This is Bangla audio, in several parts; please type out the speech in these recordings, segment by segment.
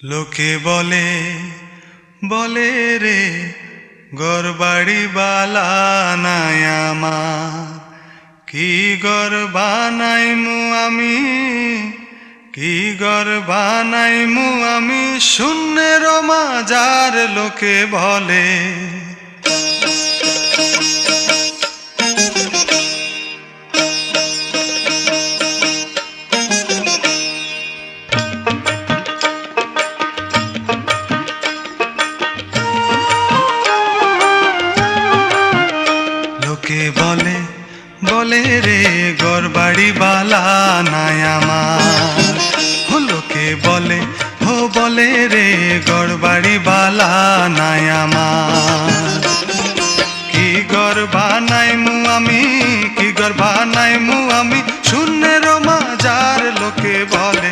লোকে বলে বলে রে ঘরবাড়ি বালা নাই আমার, কি ঘর বানাইমু আমি, কি ঘর বানাইমু আমি শূন্যের মাজার লোকে বলে। লোকে বলে বলে রে ঘরবাড়ি বালা নাই আমার, লোকে বলে বলে রে ঘরবাড়ি বালা নাই আমার, কি ঘর বানাইমু আমি, কি ঘর বানাইমু আমি শূন্যের মাজার লোকে বলে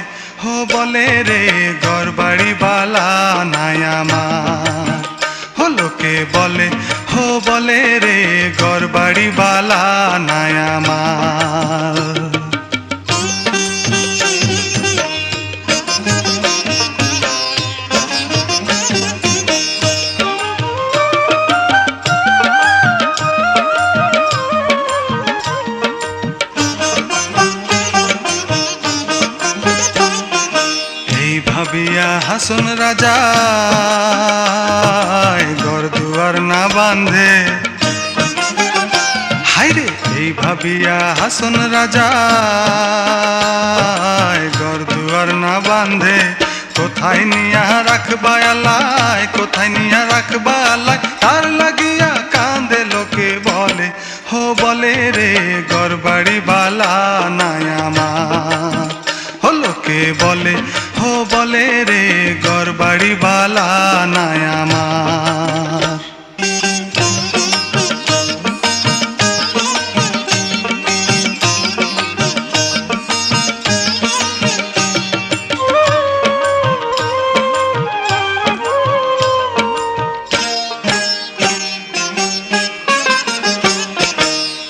বলে রে ঘরবাড়ি বালা নাই আমার, লোকে বলে বলে রে ঘরবাড়ি বালা নাই আমার। ভাবিয়া হাসন রাজা ঘর দুয়ার না বাঁধে, হায়রে এই ভাবিয়া হাসন রাজা ঘর দুয়ার না বাঁধে, কোথায় নিয়া রাখবা আল্লাহ, কোথায় নিয়া রাখবা আল্লাহ তার লাগিয়া কাঁদে লোকে বলে বলে রে ঘরবাড়ি বালা নাই আমার, লোকে বলে বলে রে ঘরবাড়ি বালা নাই আমার।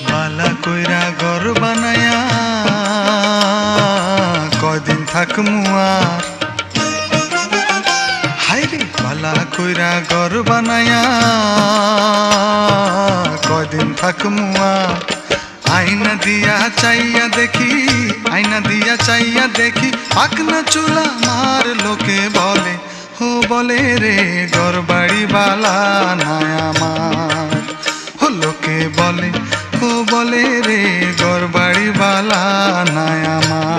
বালা কইরা ঘর বানায়া কদিন থাকমু আর, হায়রে বালা কইরা ঘর বানায়া কদিন থাকমু আর, আয়না দিয়া চাইয়া দেখি, আয়না দিয়া চাইয়া দেখি পাকনা চুলা মার লোকে বলে বলে রে ঘরবাড়ি বালা নাই আমার, লোকে বলে বলে রে ঘরবাড়ি বালা নাই আমার।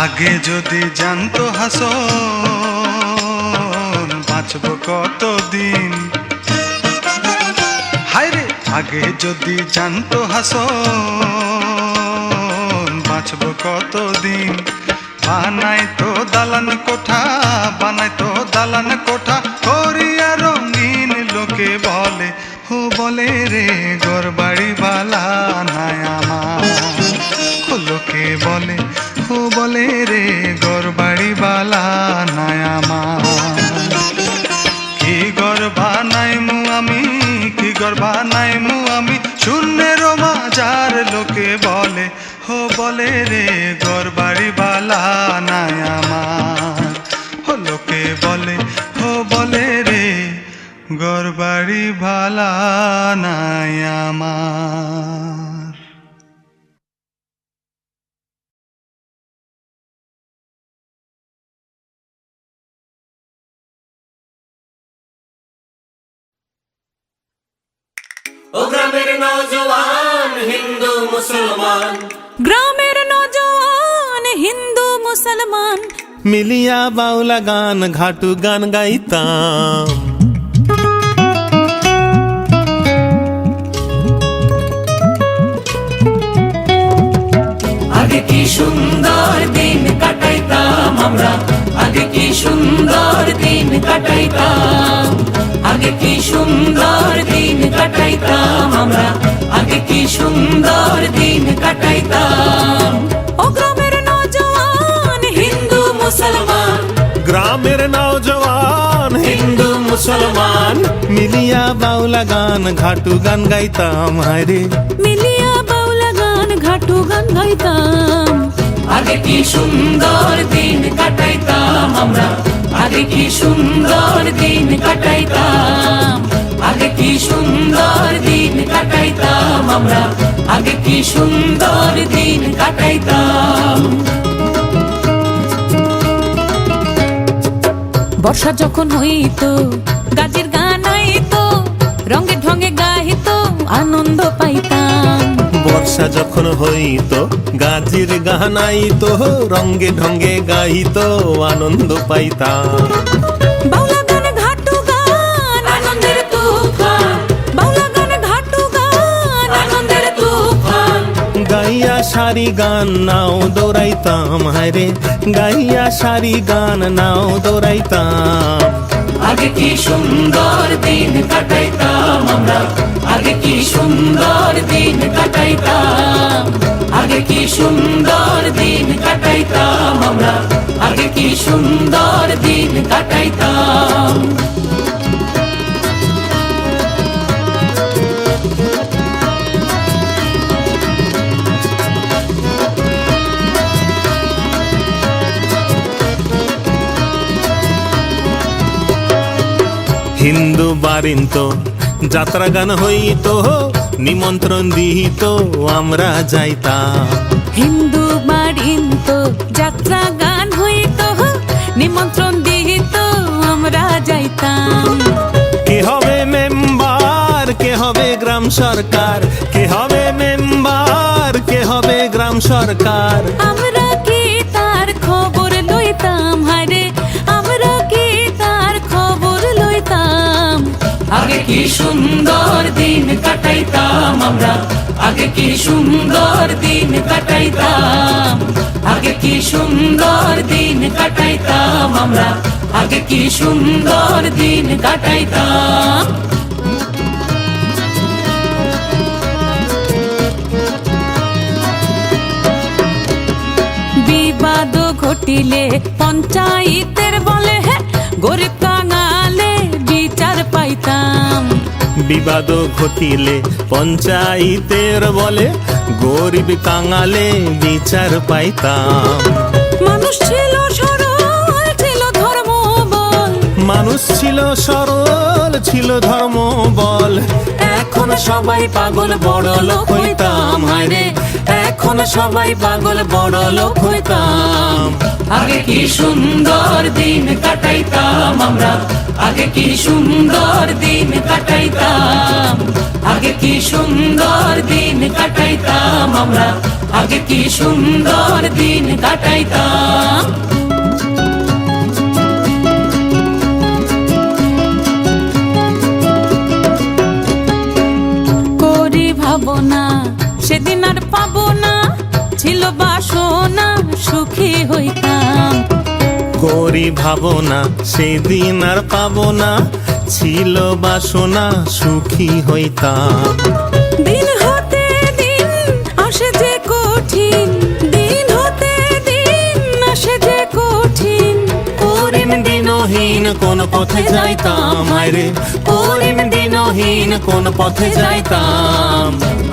আগে যদি জানতো হাসন বাঁচব কতদিন, হায়রে আগে যদি জানতো হাসন বাঁচব কতদিন, বানাইতো দালান কোঠা, বানাইতো দালান কোঠা করিয়া রঙিন লোকে বলে বলে রে ঘরবাড়ি বালা নাই আমার, লোকে বলে বলে রে ঘরবাড়ি বালা নাই আমার, কি ঘর বানাইমু আমি, কি ঘর বানাইমু আমি শূন্যের মাজার লোকে বলে বলে রে ঘরবাড়ি বালা নাই আমার, লোকে বলে বলে রে ঘরবাড়ি বালা নাই আমার। ও গ্রামের নওজওয়ান হিন্দু মুসলমান, গ্রামের নওজওয়ান হিন্দু মুসলমান মিলিয়া বাউলা গান ঘাটু গান গাইতাম, আগে কি সুন্দর দিন কাটাইতাম আমরা, আগে কি সুন্দর দিন কাটাইতাম, আগে কি সুন্দর দিন কাটাইতাম আমরা, আগে কি সুন্দর দিন কাটাইতাম। ও গ্রামের নওজওয়ান হিন্দু মুসলমান, গ্রামের নওজওয়ান হিন্দু মুসলমান মিলিয়া বাউলা গান ঘাটু গান গাইতাম হায়রে মিলিয়া বাউলা গান ঘাটু গান গাইতাম আগে কি সুন্দর দিন কাটাইতাম আমরা আগে কি সুন্দর দিন কাটাইতাম আগে কি সুন্দর দিন কাটাইতাম আমরা আগে কি সুন্দর দিন কাটাইতাম বর্ষা যখন হইতো গাজের গান আইতো রঙে ঢঙে গাইতো আনন্দ পাইতাম বর্ষা যখন হইতো গাজির গান আইতো রঙ্গে ঢঙ্গে গাইতো আনন্দ পাইতাম বাউলা গান ঘাটু গান আনন্দের তুফান বাউলা গান ঘাটু গান আনন্দের তুফান গাইয়া সারি গান নাও দৌড়াইতাম হায়রে গাইয়া সারি গান নাও দৌড়াইতাম আগে কি সুন্দর দিন কাটাইতাম আমরা আগে কি সুন্দর দিন কাটাইতাম আগে কি সুন্দর দিন কাটাইতাম আমরা আগে কি সুন্দর দিন কাটাইতাম হিন্দু বারিন্ত যাত্রা গান হইতো নিমন্ত্রণ দিত আমরা যাইতাম হিন্দু বাড়িন্ত যাত্রা গান হইতো নিমন্ত্রণ দিত আমরা যাইতাম কে হবে মেম্বার কে হবে গ্রাম সরকার কে হবে মেম্বার কে হবে গ্রাম সরকার আমরা কি তার খবর লইতাম হায়রে আমরা কি তার খবর লইতাম আগে কি সুন্দর দিন কাটাইতাম আমরা আগে কি সুন্দর দিন কাটাইতাম আগে কি সুন্দর দিন কাটাইতাম আমরা আগে কি সুন্দর দিন কাটাইতাম বিবাদ ঘটিলে পঞ্চায়েতের বলে গরিব কাঙালে বিচার পাইতাম বিবাদ ঘটিলে পঞ্চায়েতের বলে গরিব কাঙালে বিচার পাইতাম মানুষ ছিল সরল ছিল ধর্ম বল মানুষ ছিল সরল ছিল ধর্ম বল এখন সবাই পাগল বড় লোক হইতাম হায়রে এখন সবাই পাগল বড় লোক হইতাম আগে কি সুন্দর দিন কাটাইতাম আমরা আগে কি সুন্দর দিন কাটাইতাম আগে কি সুন্দর দিন কাটাইতাম আমরা আগে কি সুন্দর দিন কাটাইতাম করি ভাবনা সেদিন আর পাবো না ছিল বাসনা সুখী হইতাম করি ভাবনা সেদিন আর পাবো না ছিল বাসনা সুখী হইতাম দিন হতে দিন আসে যে কঠিন দিন হতে দিন আসে যে কঠিন করিম দিনহীন কোন পথে যাইতাম হায়রে করিম দিনহীন কোন পথে যাইতাম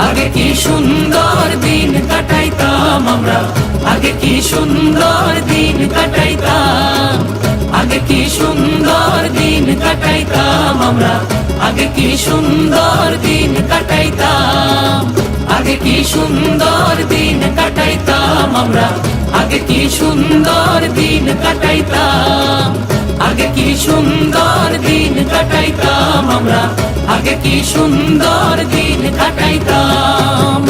আগে কি সুন্দর দিন কাটাইতাম আমরা আগে কি সুন্দর দিন কাটাইতাম আগে কি সুন্দর দিন কাটাইতাম আমরা আগে কি সুন্দর দিন কাটাইতাম আগে কি সুন্দর দিন কাটাইতাম আমরা আগে কি সুন্দর দিন কাটাইতাম আগে কি সুন্দর দিন কাটাইতাম আমরা আগে কি সুন্দর দিন কাটাইতাম